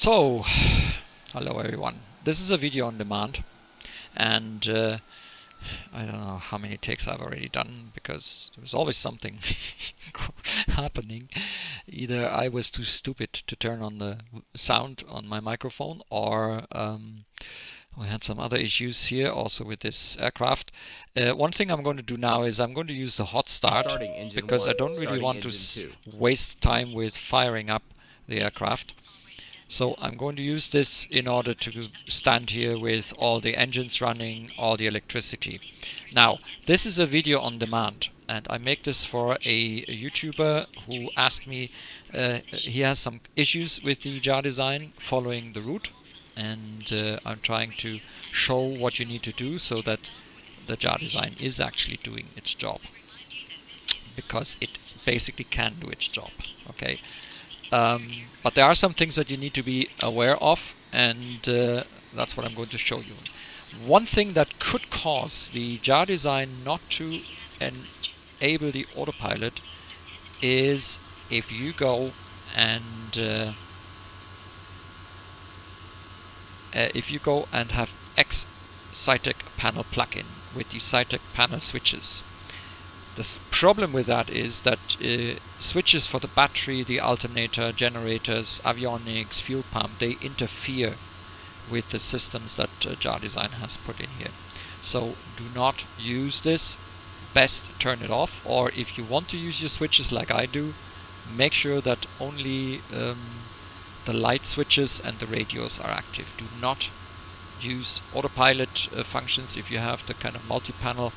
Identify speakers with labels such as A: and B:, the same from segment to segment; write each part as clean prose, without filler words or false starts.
A: So, hello everyone. This is a video on demand, and I don't know how many takes I've already done because there's always something happening. Either I was too stupid to turn on the sound on my microphone, or we had some other issues here also with this aircraft. One thing I'm going to do now is I'm going to use the hot start because I don't really want to waste time with firing up the aircraft. So I'm going to use this in order to stand here with all the engines running, all the electricity. Now, this is a video on demand, and I make this for a YouTuber who asked me, he has some issues with the JarDesign following the route, and I'm trying to show what you need to do so that the JarDesign is actually doing its job, because it basically can do its job, okay? But there are some things that you need to be aware of, and that's what I'm going to show you. One thing that could cause the JarDesign not to enable the autopilot is if you go and have Xsaitekpanel plugin with the Xsaitekpanel switches. The problem with that is that switches for the battery, the alternator, generators, avionics, fuel pump, they interfere with the systems that JarDesign has put in here. So do not use this. Best turn it off, or if you want to use your switches like I do, make sure that only the light switches and the radios are active. Do not use autopilot functions if you have the kind of multi-panel,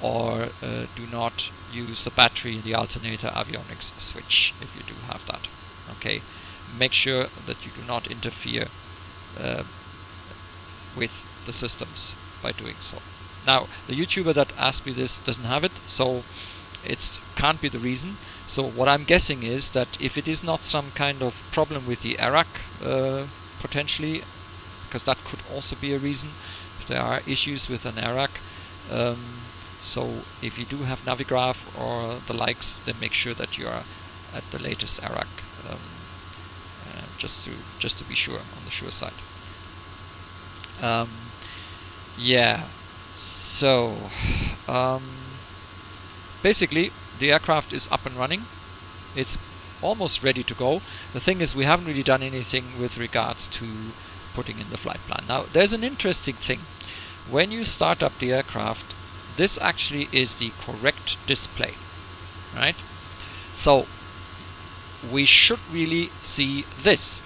A: or do not use the battery, the alternator, avionics switch if you do have that. Okay, make sure that you do not interfere with the systems by doing so. Now, the YouTuber that asked me this doesn't have it, so it can't be the reason. So what I'm guessing is that if it is not some kind of problem with the ARAC potentially, because that could also be a reason if there are issues with an ARAC. So if you do have Navigraph or the likes, then make sure that you are at the latest ARAC, just to be sure, on the sure side. Yeah, so basically the aircraft is up and running. It's almost ready to go. The thing is, we haven't really done anything with regards to putting in the flight plan. Now, there's an interesting thing. When you start up the aircraft, this actually is the correct display, right? So we should really see this.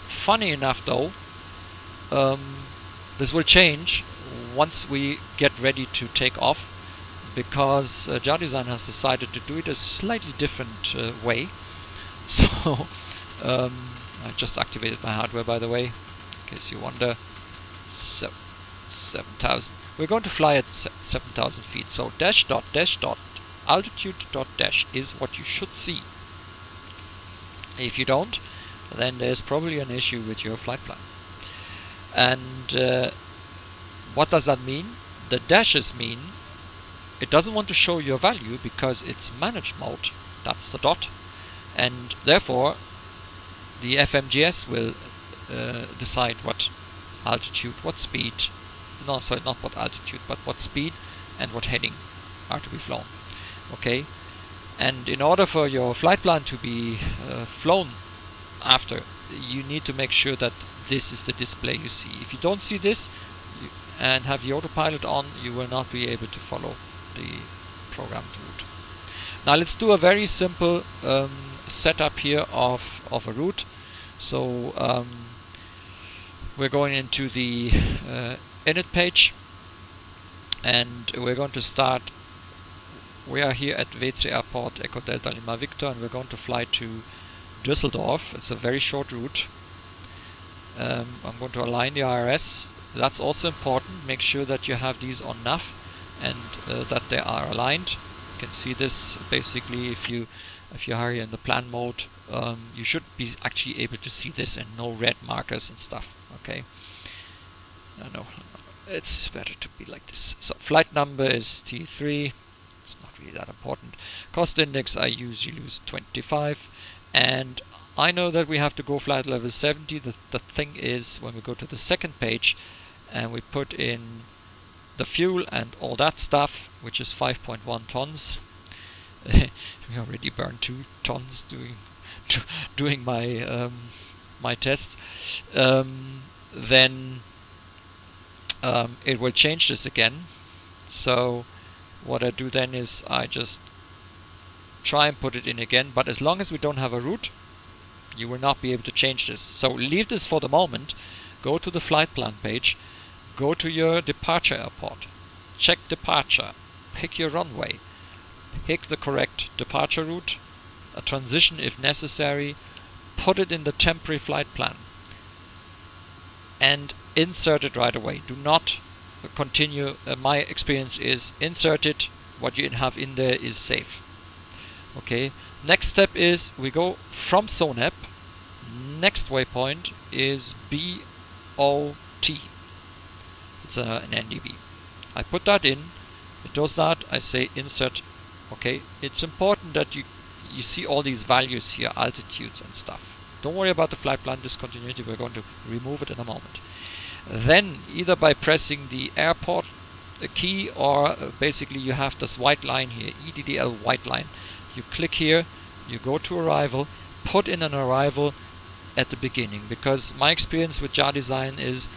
A: Funny enough though, this will change once we get ready to take off, because JarDesign has decided to do it a slightly different way. So I just activated my hardware, by the way, in case you wonder. So 7,000. We're going to fly at 7,000 feet. So dash dot altitude dot dash is what you should see. If you don't, then there's probably an issue with your flight plan. And what does that mean? The dashes mean it doesn't want to show your value because it's managed mode. That's the dot, and therefore the FMGS will decide what altitude, what speed. No, sorry, not what altitude, but what speed and what heading are to be flown. Okay, and in order for your flight plan to be flown after, you need to make sure that this is the display you see. If you don't see this and have the autopilot on, you will not be able to follow the programmed route. Now let's do a very simple setup here of a route. So we're going into the init page, and we're going to start. We are here at WC Airport Echo Delta Lima Victor, and we're going to fly to Düsseldorf. It's a very short route. I'm going to align the IRS. That's also important. Make sure that you have these on nav and that they are aligned. You can see this basically if you are here in the plan mode. You should be actually able to see this and no red markers and stuff. Okay. No, it's better to be like this. So flight number is T3. It's not really that important. Cost index I usually use 25, and I know that we have to go flight level 70. The thing is, when we go to the second page and we put in the fuel and all that stuff, which is 5.1 tons, we already burned 2 tons doing my my tests. Then it will change this again. So what I do then is I just try and put it in again, but as long as we don't have a route, you will not be able to change this. So leave this for the moment, go to the flight plan page, go to your departure airport, check departure, pick your runway, pick the correct departure route, a transition if necessary, put it in the temporary flight plan, and insert it right away. Do not continue. My experience is insert it, what you have in there is safe. Okay, next step is we go from SONAP. Next waypoint is BOT. It's an NDB. I put that in, it does that, I say insert. Okay, it's important that you see all these values here, altitudes and stuff. Don't worry about the flight plan discontinuity, we're going to remove it in a moment. Then either by pressing the airport key, or basically you have this white line here, EDDL white line. You click here, you go to arrival, put in an arrival at the beginning, because my experience with JarDesign is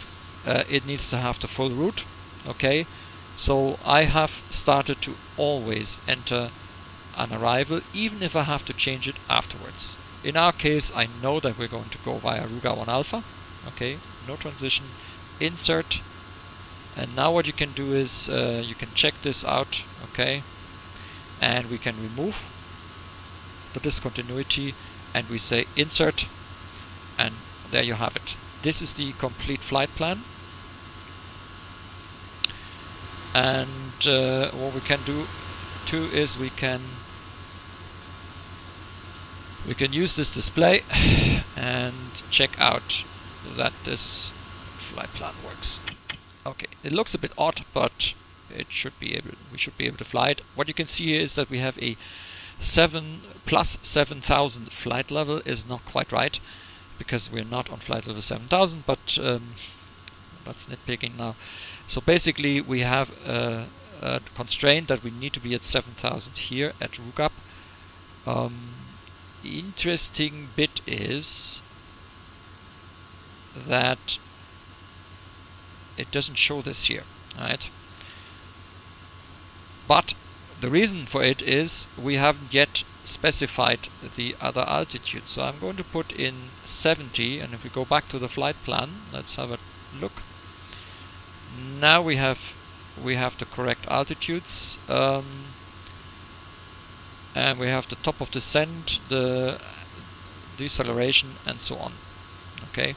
A: it needs to have the full route. Okay, so I have started to always enter an arrival, even if I have to change it afterwards. In our case, I know that we're going to go via Ruga 1 Alpha. Okay, no transition, insert, and now what you can do is you can check this out. Okay, and we can remove the discontinuity, and we say insert, and there you have it. This is the complete flight plan. And what we can do too is we can use this display and check out that this flight plan works. Okay, it looks a bit odd, but we should be able to fly it. What you can see here is that we have a 7,000+ flight level. Is not quite right, because we're not on flight level 7,000, but that's nitpicking now. So basically we have a constraint that we need to be at 7,000 here at Rugab. The interesting bit is that it doesn't show this here, right? But the reason for it is we haven't yet specified the other altitude. So I'm going to put in 70, and if we go back to the flight plan, let's have a look. Now we have the correct altitudes, and we have the top of descent, the deceleration, and so on. Okay,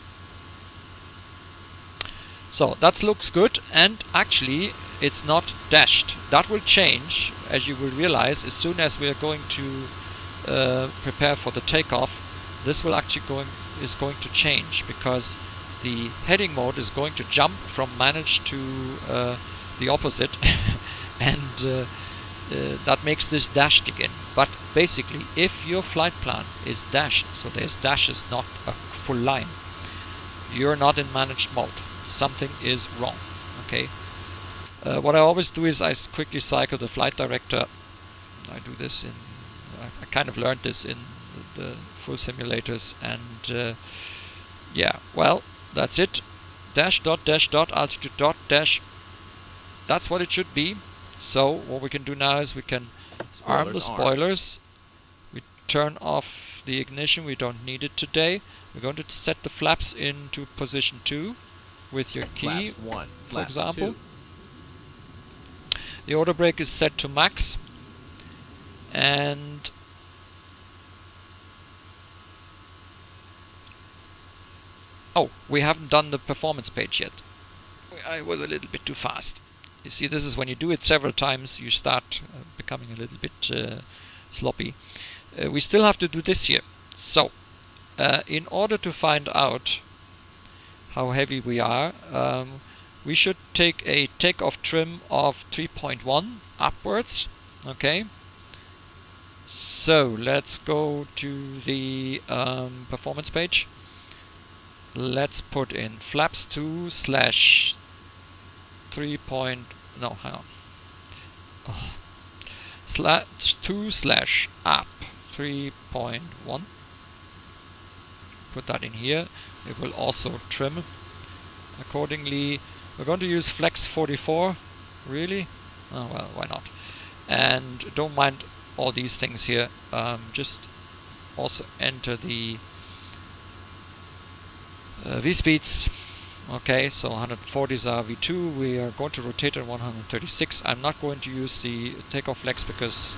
A: so that looks good, and actually it's not dashed. That will change, as you will realize, as soon as we are going to prepare for the takeoff. This will actually is going to change, because the heading mode is going to jump from managed to the opposite, and that makes this dashed again. But basically, if your flight plan is dashed, so there's dashes, not a full line, you're not in managed mode. Something is wrong. Okay. What I always do is I quickly cycle the flight director. I do this in, I kind of learned this in the full simulators, and yeah, well, that's it. Dash dot altitude dot dash. That's what it should be. So what we can do now is we can arm the spoilers. We turn off the ignition. We don't need it today. We're going to set the flaps into position 2 with your key,
B: Flaps 1,
A: for
B: flaps
A: example.
B: 2.
A: The auto brake is set to max, and oh, we haven't done the performance page yet. I was a little bit too fast. You see, this is when you do it several times, you start becoming a little bit sloppy. We still have to do this here. So, in order to find out how heavy we are, we should take a takeoff trim of 3.1 upwards. Okay. So let's go to the performance page. Let's put in flaps 2 slash 3 point, no, hang on. Slash 2 slash app 3.1. Put that in here. It will also trim accordingly. We're going to use flex 44. Really? Oh well, why not? And don't mind all these things here. Just also enter the V-speeds. Okay, so 140s are V2. We are going to rotate at 136. I'm not going to use the takeoff flex because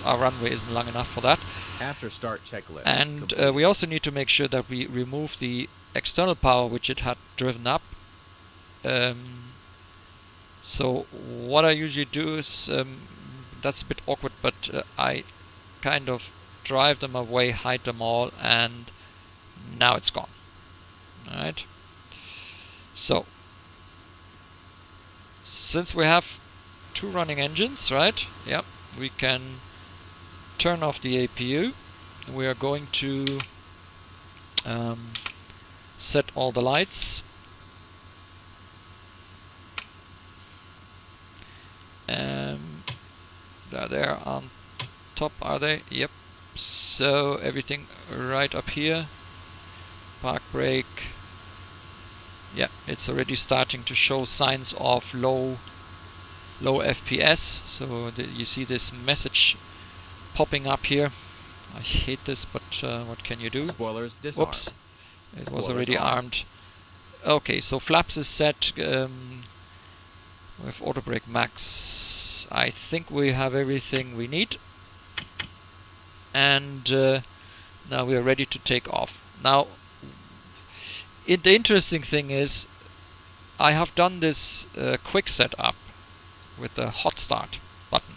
A: our runway isn't long enough for that.
B: After start checklist.
A: And we also need to make sure that we remove the external power which it had driven up. So what I usually do is, that's a bit awkward, but I kind of drive them away, hide them all, and now it's gone. Alright. So, since we have 2 running engines, right? Yep, we can turn off the APU. We are going to set all the lights. They're on top, are they? Yep. So everything right up here. Park brake. Yeah, it's already starting to show signs of low FPS. So you see this message popping up here. I hate this, but what can you do?
B: Spoilers disarmed.
A: Whoops, it was already armed. Okay, so flaps is set with auto brake max. I think we have everything we need, and now we are ready to take off. Now, the interesting thing is, I have done this quick setup with the hot start button.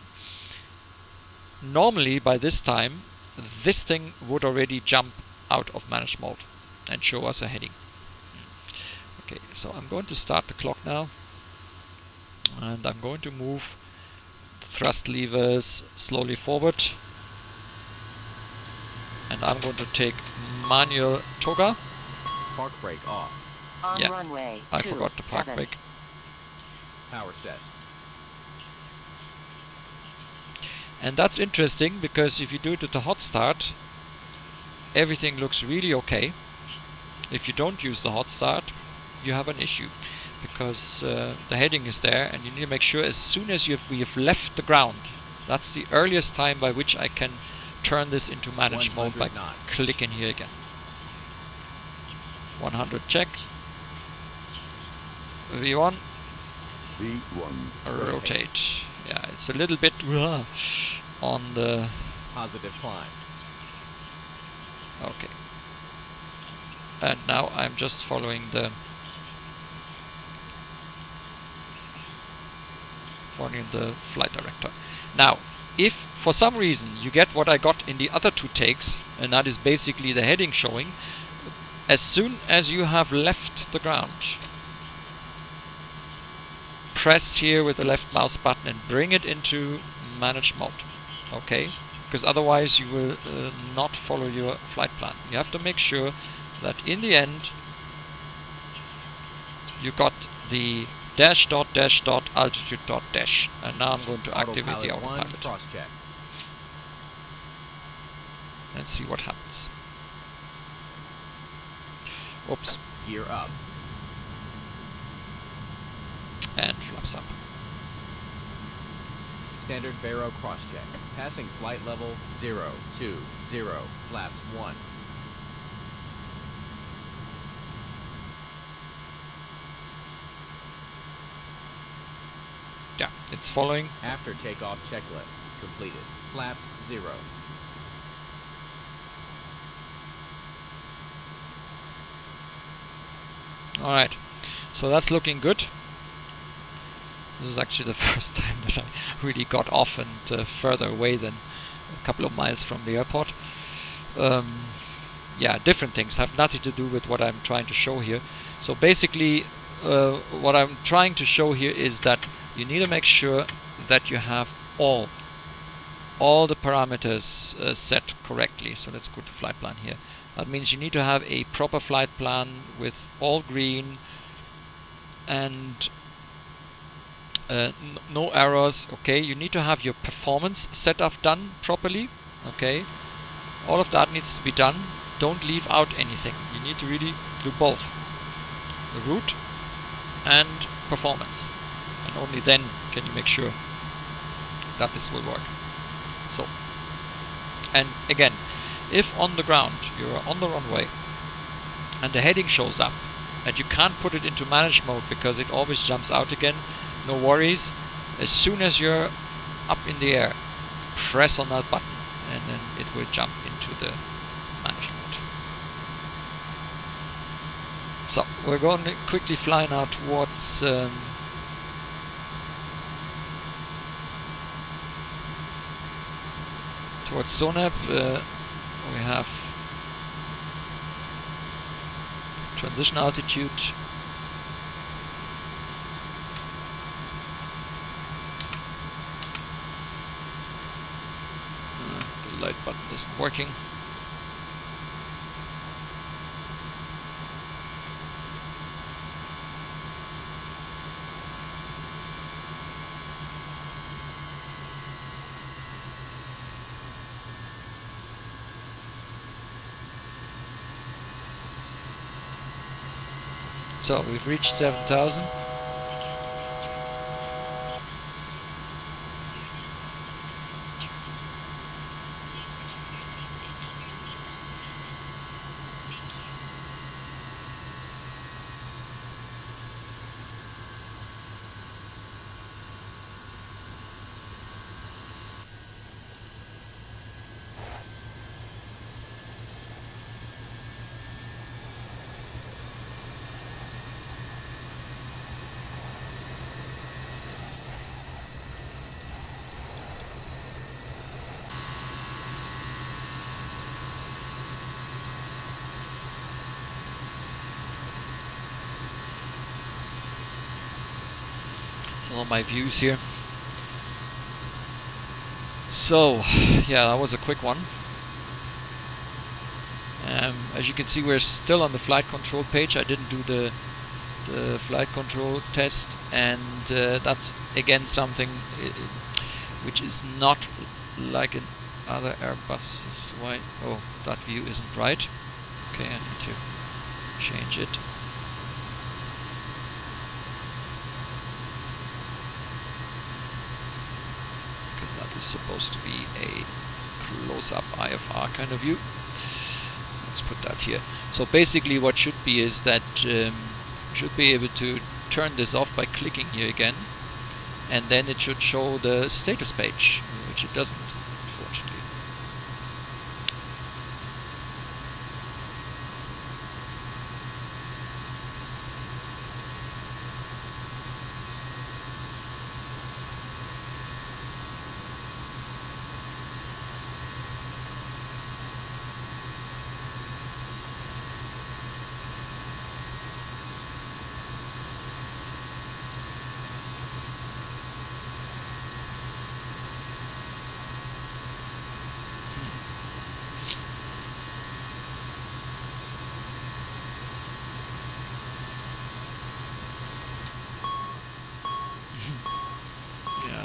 A: Normally, by this time, this thing would already jump out of managed mode and show us a heading. Okay, so I'm going to start the clock now, and I'm going to move the thrust levers slowly forward, and I'm going to take manual toga.
B: Park brake off.
C: On
A: Yeah,
C: runway
A: I forgot the park
C: 27.
A: brake.
B: Power set.
A: And that's interesting because if you do it with the hot start, everything looks really okay. If you don't use the hot start, you have an issue because the heading is there, and you need to make sure as soon as we have left the ground, that's the earliest time by which I can turn this into managed mode by clicking here again. 100 check. V1.
D: V1.
A: Rotate. Yeah, it's a little bit on the...
B: Positive climb.
A: Okay. And now I'm just following the flight director. Now, if for some reason you get what I got in the other 2 takes, and that is basically the heading showing, as soon as you have left the ground, press here with the left mouse button and bring it into managed mode. Okay? Because otherwise you will not follow your flight plan. You have to make sure that in the end you got the dash dot altitude dot dash. And now I'm going to activate the autopilot.
B: Cross-check.
A: And see what happens. Oops.
B: Gear up.
A: And flaps up.
B: Standard Baro cross-check. Passing flight level 0, 2, 0, flaps 1.
A: Yeah, it's following.
B: After takeoff checklist completed. Flaps 0.
A: Alright, so that's looking good. This is actually the first time that I really got off and further away than a couple of miles from the airport. Yeah, different things have nothing to do with what I'm trying to show here. So basically, what I'm trying to show here is that you need to make sure that you have all all the parameters set correctly. So let's go to flight plan here. That means you need to have a proper flight plan with all green and no errors. Okay, you need to have your performance setup done properly. Okay, all of that needs to be done. Don't leave out anything. You need to really do both, the route and performance, and only then can you make sure that this will work. So, and again, if on the ground you're on the runway and the heading shows up and you can't put it into manage mode because it always jumps out again, no worries. As soon as you're up in the air, press on that button and then it will jump into the manage mode. So we're going to quickly fly now towards Sonep. We have transition altitude. The light button isn't working. So we've reached 7,000. All my views here. So yeah, that was a quick one. As you can see, we're still on the flight control page. I didn't do the flight control test, and that's again something which is not like in other Airbuses. Why? Oh, that view isn't right. Okay, I need to change it. Is supposed to be a close-up IFR kind of view. Let's put that here. So basically what should be is that you should be able to turn this off by clicking here again, and then it should show the status page, which it doesn't, unfortunately.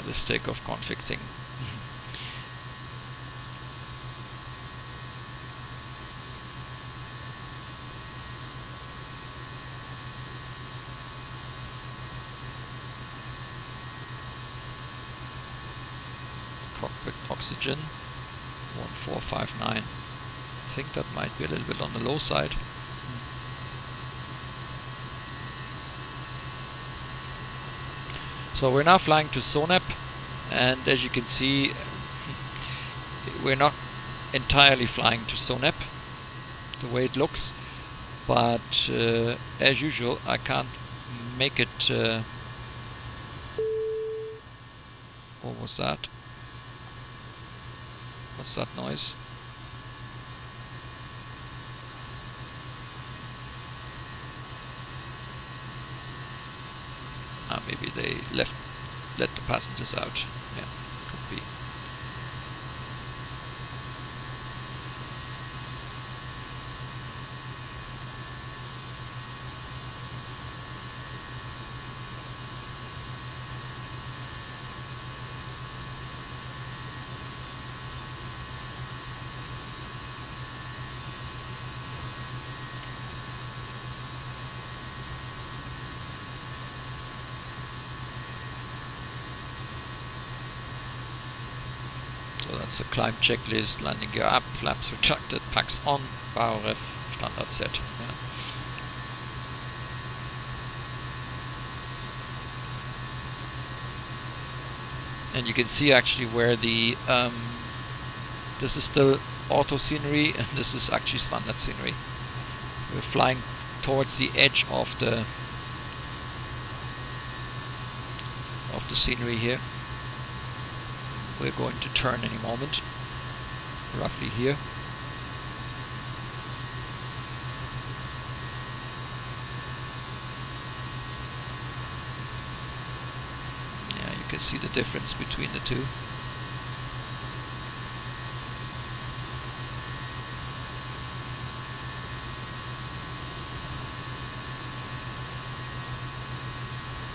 A: This takeoff config thing. Cockpit oxygen 1459. I think that might be a little bit on the low side. So we're now flying to Sonep, and as you can see, we're not entirely flying to Sonep the way it looks, but as usual I can't make it. What was that? What's that noise? Maybe they let the passengers out. Yeah, could be. That's a climb checklist, landing gear up, flaps retracted, packs on, bow ref, standard set. Yeah. And you can see actually where the this is still auto scenery and this is actually standard scenery. We're flying towards the edge of the scenery here. We're going to turn any moment, roughly here. Yeah, you can see the difference between the two.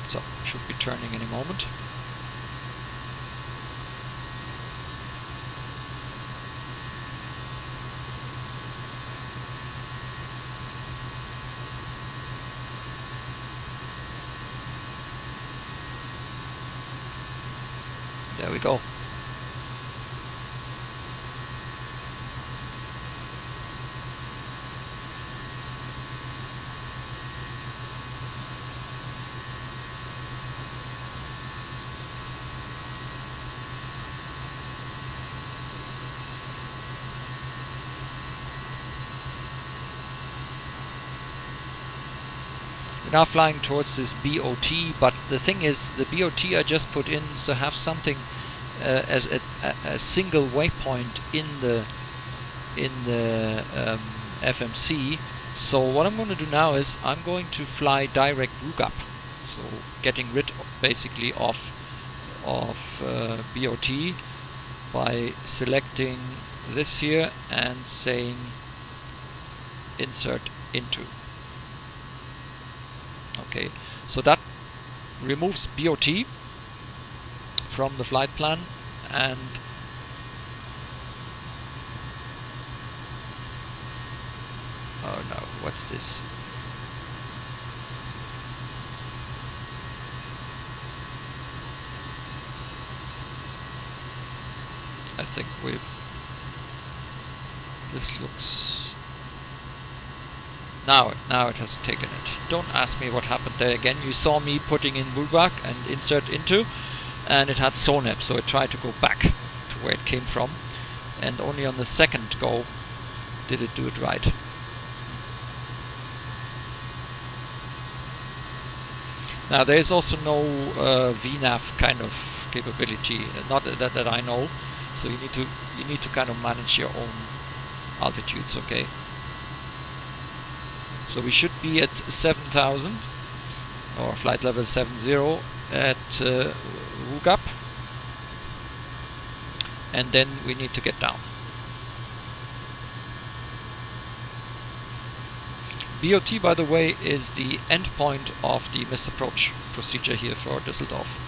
A: So, should be turning any moment. There we go. Now flying towards this BOT, but the thing is, the BOT I just put in to have something as a single waypoint in the FMC. So what I'm going to do now is I'm going to fly direct RUGAP, so getting rid basically of BOT by selecting this here and saying insert into. Okay, so that removes BOT from the flight plan, and oh no, what's this? I think this looks. Now it has taken it. Don't ask me what happened there again. You saw me putting in RUGAP and insert into, and it had SONAP, so it tried to go back to where it came from, and only on the second go did it do it right. Now there is also no VNAV kind of capability, not that I know. So you need to kind of manage your own altitudes. Okay. So we should be at 7,000 or flight level 70 at RUGAP, and then we need to get down. BOT, by the way, is the endpoint of the missed approach procedure here for Düsseldorf.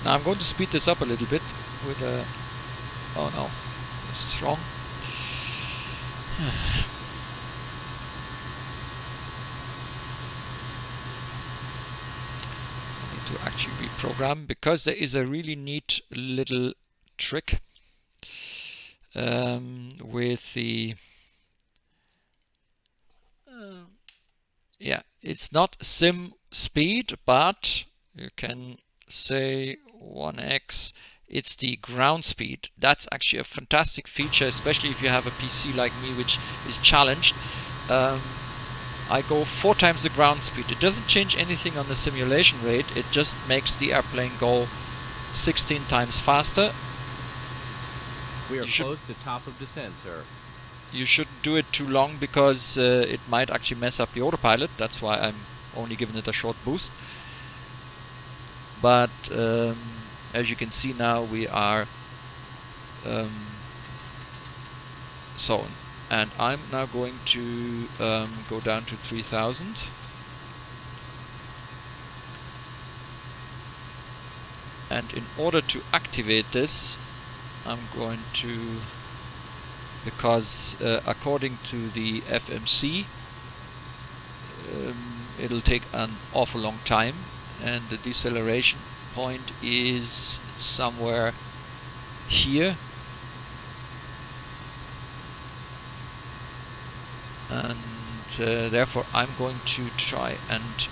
A: Now I'm going to speed this up a little bit with a... oh no, this is wrong. I need to actually reprogram, because there is a really neat little trick with the... yeah, it's not sim speed, but you can say 1x, it's the ground speed. That's actually a fantastic feature, especially if you have a PC like me which is challenged. I go 4 times the ground speed. It doesn't change anything on the simulation rate, it just makes the airplane go 16 times faster.
B: We are close to top of descent, sir.
A: You shouldn't do it too long, because it might actually mess up the autopilot. That's why I'm only giving it a short boost. But as you can see now, we are so, and I'm now going to go down to 3,000. And in order to activate this, I'm going to, because according to the FMC, it'll take an awful long time, and the deceleration point is somewhere here, and therefore I'm going to try and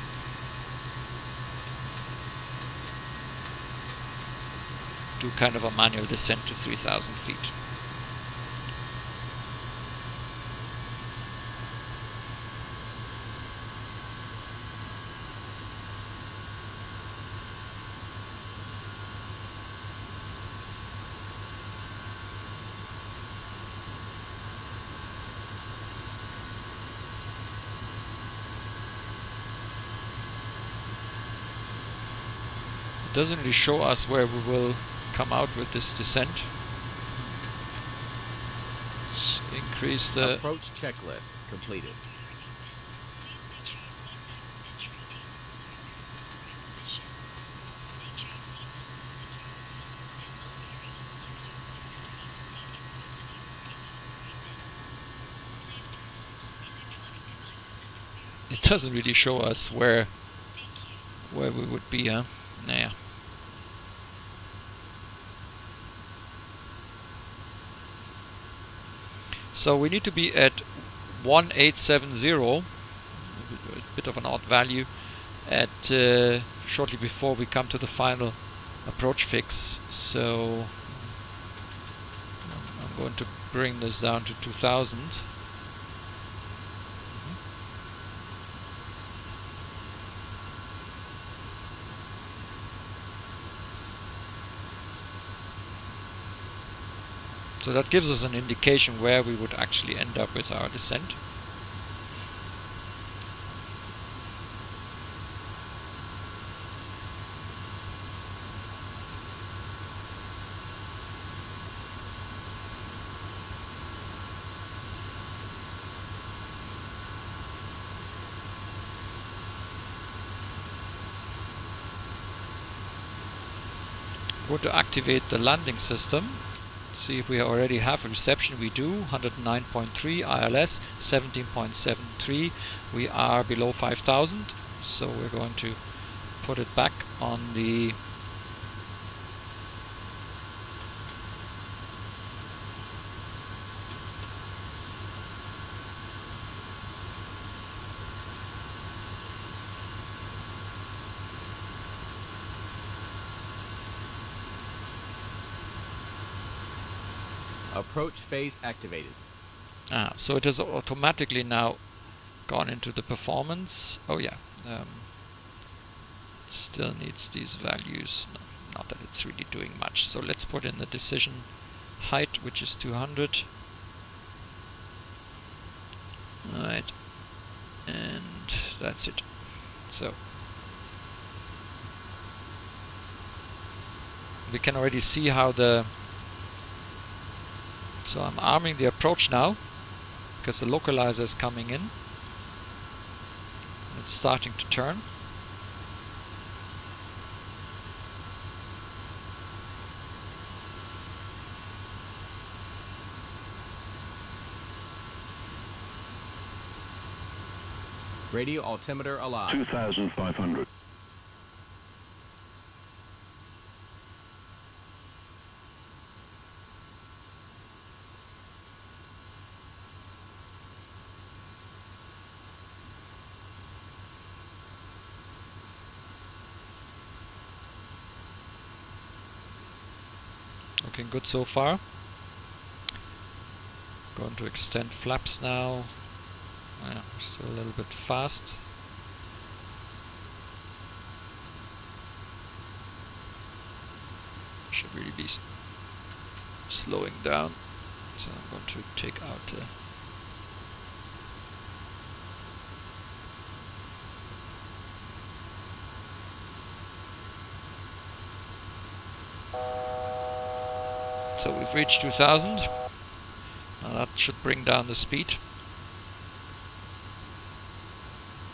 A: do kind of a manual descent to 3,000 feet. It doesn't really show us where we will come out with this descent. Let's increase the
B: approach checklist completed.
A: It doesn't really show us where we would be, huh? Nah. So we need to be at 1870, a bit of an odd value, at shortly before we come to the final approach fix. So I'm going to bring this down to 2000. So that gives us an indication where we would actually end up with our descent. Go to activate the landing system. See if we already have a reception. We do. 109.3 ILS, 17.73. We are below 5,000, so we're going to put it back on the
B: approach phase activated.
A: So it has automatically now gone into the performance. Oh yeah, still needs these values. No, not that it's really doing much. So let's put in the decision height, which is 200. Alright, and that's it. So we can already see how the So I'm arming the approach now, because the localizer is coming in. It's starting to turn.
B: Radio altimeter alive.
C: 2,500.
A: Looking good so far. Going to extend flaps now. Yeah, still a little bit fast. Should really be slowing down. So I'm going to take out the So we've reached 2000. Now that should bring down the speed.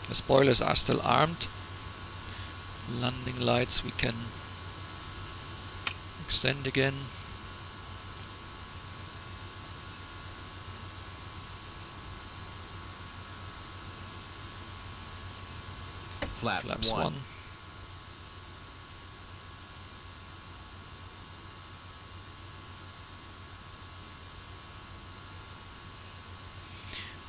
A: The spoilers are still armed. Landing lights we can Extend again.
B: Flaps 1.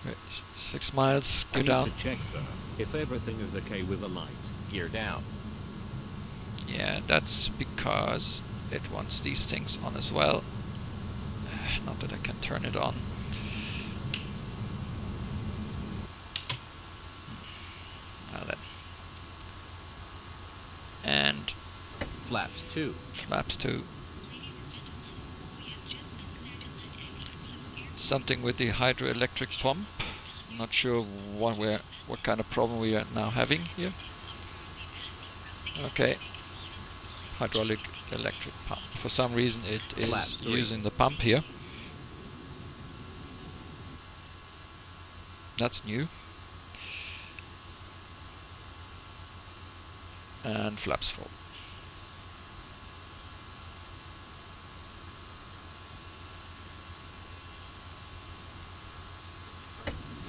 A: Right, 6 miles, go
C: Need
A: down.
C: to check, sir, if everything is okay with the light.
B: Gear down.
A: Yeah, that's because it wants these things on as well. Not that I can turn it on. Now then. And
B: Flaps 2.
A: flaps 2. Something with the hydroelectric pump. Not sure what kind of problem we are now having here. Okay. Hydraulic electric pump. For some reason it is using the pump here. That's new. And flaps 4.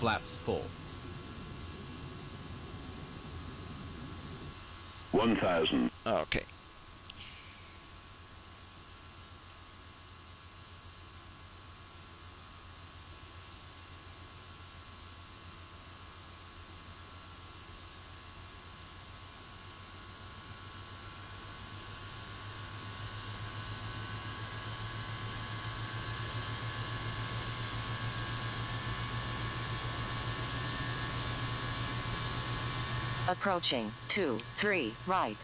B: Flaps full.
D: 1,000.
A: Okay.
E: Approaching 2, 3, right.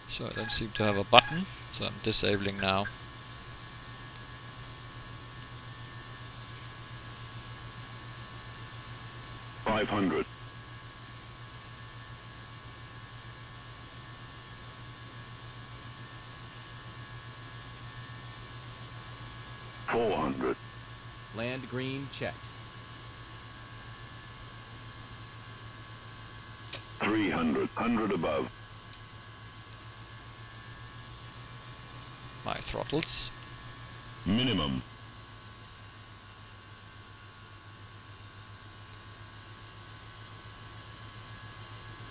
A: So I don't seem to have a button, so I'm disabling now.
D: $500. 400.
B: Land green checked.
D: 300. 100 above.
A: My throttles.
D: Minimum.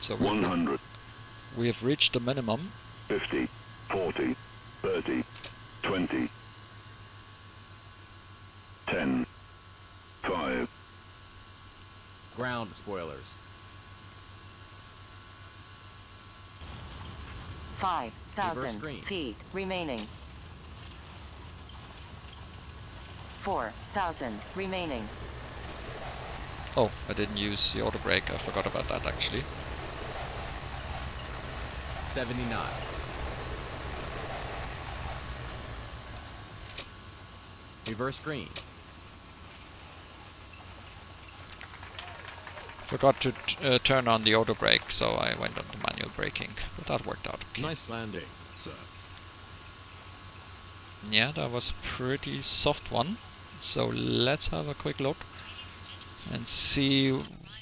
A: So
D: 100.
A: we have reached the minimum.
D: 50. 40. 30. 20. 10. 5.
B: Ground spoilers.
E: 5,000
B: green.
E: feet remaining. 4,000 remaining.
A: Oh, I didn't use the auto brake. I forgot about that actually.
B: 70 knots. Reverse green.
A: Forgot to turn on the auto brake, so I went on the manual braking, but that worked out okay.
C: Nice landing, sir.
A: Yeah, that was a pretty soft one. So let's have a quick look and see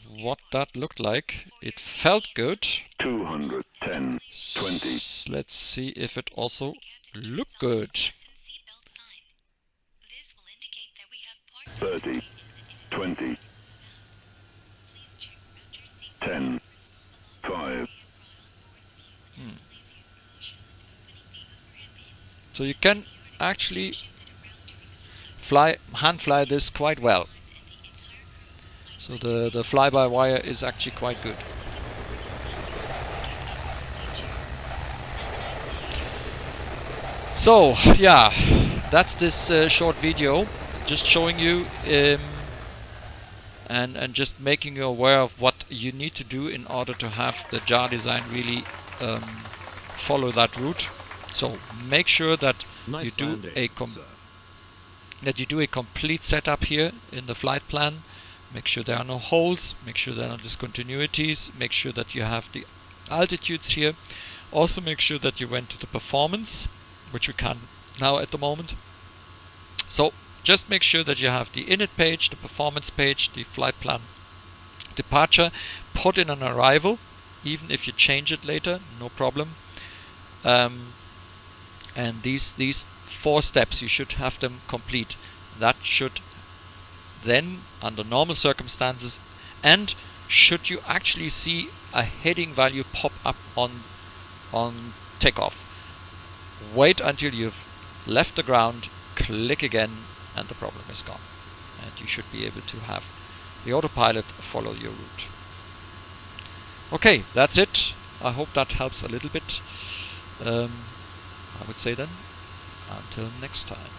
A: what that looked like. It felt good.
D: 200. 10. 20.
A: Let's see if it also looked good.
D: 30. 20. 10. 5.
A: So you can actually hand fly this quite well. So the fly-by-wire is actually quite good. So yeah, that's this short video, just showing you and just making you aware of what you need to do in order to have the JarDesign really follow that route. So make sure that you do a complete setup here in the flight plan. Make sure there are no holes, make sure there are no discontinuities, make sure that you have the altitudes here. Also make sure that you went to the performance, which we can now at the moment. So just make sure that you have the init page, the performance page, the flight plan departure, put in an arrival, even if you change it later, no problem. And these 4 steps, you should have them complete. That should then, under normal circumstances, and should you actually see a heading value pop up on takeoff, wait until you've left the ground, click again, and the problem is gone. And you should be able to have the autopilot follow your route. Okay, that's it. I hope that helps a little bit. I would say then, until next time.